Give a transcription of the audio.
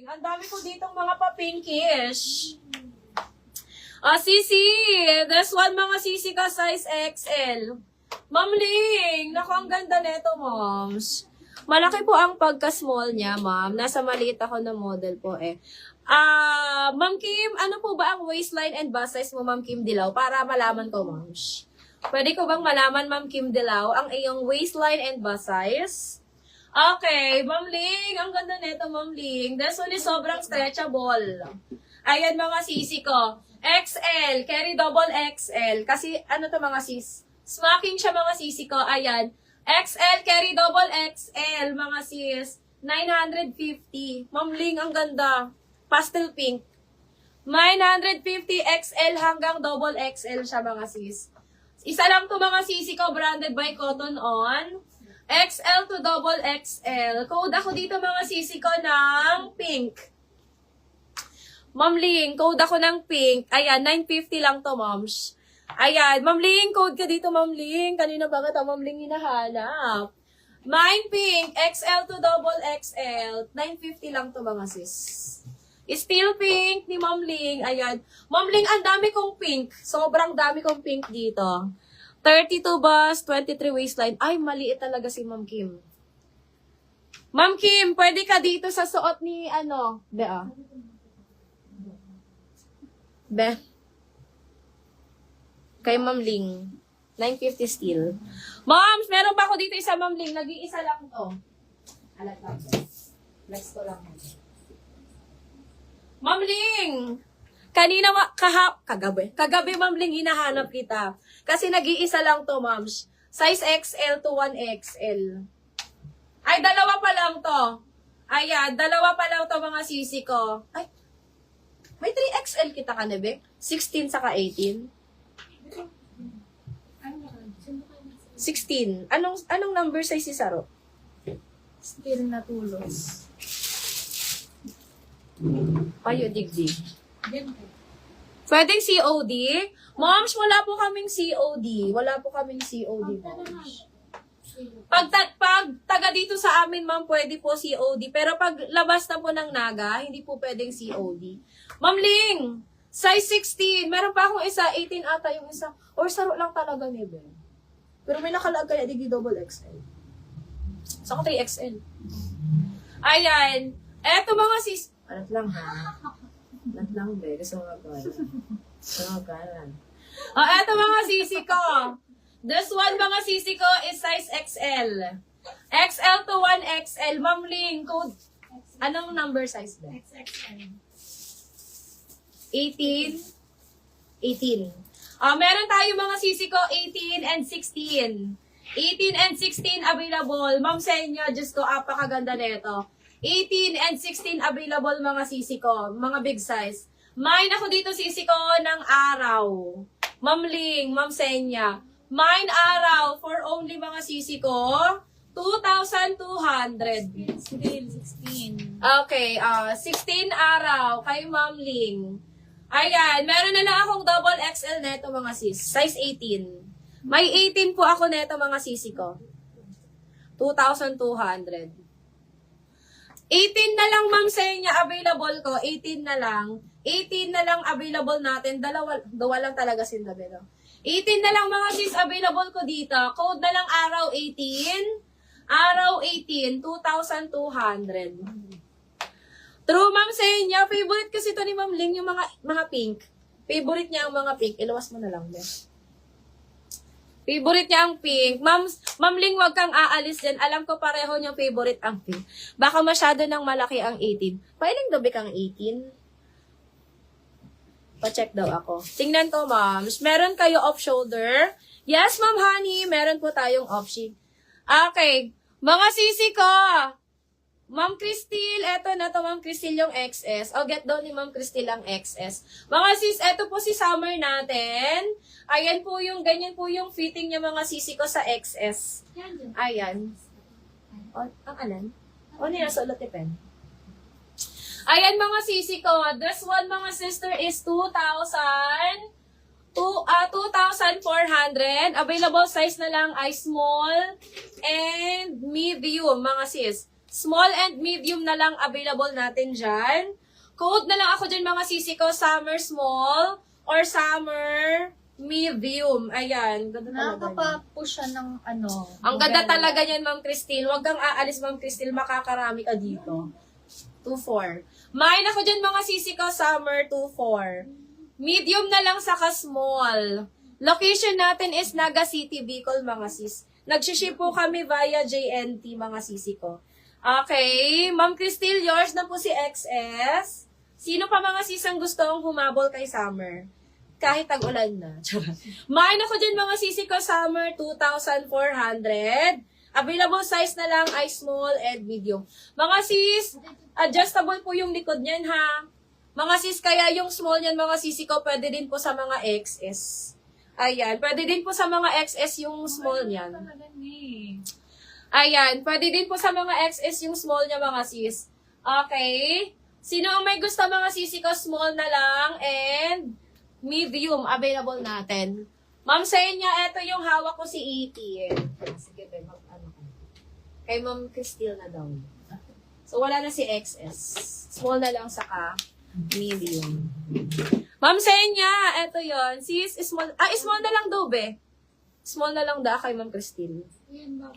Ang dami ko ditong mga pa-pinkish. Sisi, this one mga sisi ka size XL. Ma'am Ling, naku, ang ganda nito, moms. Malaki po ang pagka-small niya, ma'am. Nasa maliit ako na model po eh. Ma'am Kim, ano po ba ang waistline and bust size mo, Ma'am Kim Dilaw? Para malaman ko, moms. Pwede ko bang malaman, Ma'am Kim Dilaw, ang iyong waistline and bust size? Okay, Ma'am Ling, ang ganda nito, Ma'am Ling. This one is sobrang stretchable. Ayan mga sisi ko. XL, carry double XL. Kasi ano to mga sis? Smacking siya mga sisi ko. Ayan. XL, carry double XL, mga sis. 950. Ma'am Ling, ang ganda. Pastel pink. 950 XL hanggang double XL siya mga sis. Isa lang to mga sisi ko, branded by Cotton On. XL to double XL. Code ako dito mga sisi ko ng pink. Ma'am Ling, code ako ng pink. Ayan, 950 lang to, moms. Ayan, Ma'am Ling, code ka dito, Ma'am Ling. Kanina ba ka Ma'am Ling hinahanap? Mine pink, XL to double XL. 950 lang to, mga sis. Still pink ni Ma'am Ling. Ayan. Ma'am Ling, ang dami kong pink. Sobrang dami kong pink dito. 32 bust, 23 waistline. Ay, maliit talaga si Ma'am Kim. Ma'am Kim, pwede ka dito sa suot ni, Be. Kay Ma'am Ling. 950 still. Moms, meron pa ako dito isa, Ma'am Ling. Nag-iisa lang to. Alat lang to. Let's ko lang. Ma'am Ling! Kanina, kagabi, Ma'am Ling, hinahanap kita. Kasi nag-iisa lang to, moms. Size XL to 1XL. Ay, dalawa pa lang to. Ayan, dalawa pa lang to mga sisi ko. Ay, may 3XL kita ka na, Bek? 16 saka 18. 16. Anong number size si Saro? Still natulos. Payo, digdig. Pwedeng COD? Moms, wala po kaming COD. Wala po kaming COD, moms. Pag taga dito sa amin, ma'am, pwede po COD. Pero pag labas na po ng Naga, hindi po pwedeng COD. Ma'am Ling, size 16. Meron pa akong isa, 18 ata yung isa. Or Saro lang talaga ni Ben. Pero may nakalagay, digi double XL. Saka 3XL. Ayan. Eto mga sis... Alat lang ha. Alat lang, be. Gusto mo magkanan. Eto mga sisi ko. This one mga sisi ko is size XL. XL to 1XL. Ma'am Ling, code... Anong number size ba? XXL. 18. 18. Meron tayo mga sisi ko, 18 and 16. 18 and 16 available. Ma'am sa inyo, Diyos ko, apakaganda nito. 18 and 16 available mga sisi ko. Mga big size. Mine ako dito sisi ko ng araw. Ma'am Ling, Ma'am Senya. Mine araw for only mga sisi ko, 2,200. Still 16. Okay, 16 araw kay Ma'am Ling. Ayan, meron na lang akong double XL neto mga sis. Size 18. May 18 po ako neto mga sisi ko. 2,200. 18 na lang ma'am sa inyo available ko. 18 na lang. 18 na lang available natin. Dalawa lang talaga sila, no? 18 na lang mga sis available ko dito. Code na lang araw 18. Araw 18, 2,200. True, ma'am, sa inyo. Favorite kasi ito ni Ma'am Ling, yung mga pink. Favorite niya ang mga pink. Iluwas mo na lang, be. Favorite niya ang pink. Ma'am Ling, wag kang aalis dyan. Alam ko pareho niyang favorite ang pink. Baka masyado nang malaki ang 18. Pailing dobe kang 18? Pa-check daw ako. Tingnan ko, moms. Meron kayo off-shoulder? Yes, Ma'am Honey. Meron po tayong off-sheet. Okay. Mga sisi ko. Ma'am Cristil, eto na to Ma'am Cristil yung XS. O get daw ni Ma'am Cristil ang XS. Mga sis, eto po si summer natin. Ayan po yung, ganyan po yung fitting niya mga sisi ko sa XS. Ayan. O, ang alan? O, nila sa pen. Ayan mga sisi ko. This one mga sister is 2,400. Available size na lang ay small and medium mga sis. Small and medium na lang available natin dyan. Code na lang ako dyan mga sisi ko, summer small or summer medium. Ayan, ganda talaga. Nakaka-push siya ng ano. Ang ganda talaga niyan, Ma'am Cristel. Huwag kang aalis, Ma'am Cristel. Makakarami ka dito. 2-4. Main ako dyan mga sisi ko, summer 2-4. Medium na lang saka small. Location natin is Naga City, Bicol, mga sis. Nag-ship po kami via JNT, mga sisi ko. Okay, Ma'am Cristel, yours na po si XS. Sino pa mga sis ang gustong humabol kay Summer? Kahit tag-ulan na. Main ako dyan mga sisi ko, Summer 2,400. Available size na lang ay small and medium. Mga sis, adjustable po yung likod niyan ha. Mga sis, kaya yung small niyan mga sisi ko, pwede din po sa mga XS. Ayan, pwede din po sa mga XS yung small niyan. Ayan, pwede din po sa mga XS yung small niya mga sis. Okay? Sino ang may gusto mga sisi ko, small na lang and medium available natin. Ma'am Senya, eto yung hawak ko si Iki. Sige, ano ko. Kay Ma'am Cristel na daw. So, wala na si XS. Small na lang saka medium. Ma'am Senya, eto yon. Sis, small. Small na lang daw, be. Small na lang daw kay Ma'am Cristel. Yan, ma'am.